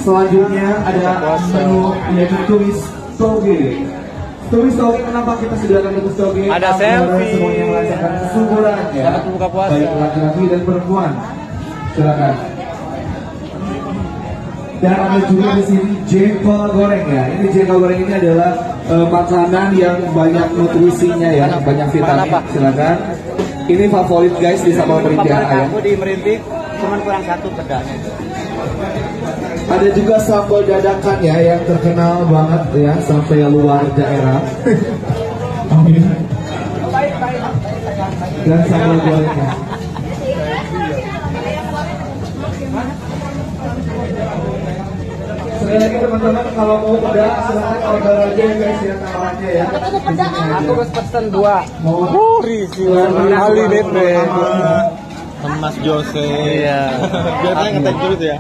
Selanjutnya ada menu yaitu tumis toge. Tumis toge, kenapa kita sediakan tumis toge? Ada selfie. Semuanya merasakan kesuburan ya. Selamat buka puasa. Baik laki-laki dan perempuan. Silakan. Dan ada juga di sini jengkol goreng ya. Ini jengkol goreng ini adalah makanan yang banyak nutrisinya ya, banyak vitamin. Silakan. Ini favorit guys di Sabang Merintik ya. Aku di Merintik cuman kurang satu pedanya. Ada juga sambal dadakan ya yang terkenal banget ya sampai luar daerah. Amin. Dan sambal gorengnya. Sekali lagi teman-teman, kalau mau peda silahkan order aja ya guys ya, tawarannya ya. Aku harus pesen 2. Risi Ali DP. Mas Jose. Iya. Biasanya ngetek terus ya.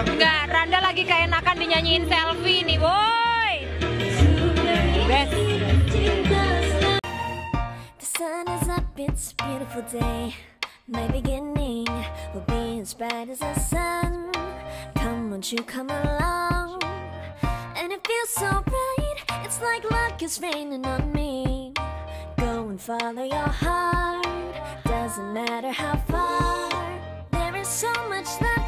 Enggak, Randa lagi keenakan dinyanyiin selfie nih, boy. Best. The sun is up, it's a beautiful day. My beginning will be as bright as the sun. Come, won't you come along? And it feels so bright, it's like luck is raining on me. Go and follow your heart, doesn't matter how far. There is so much that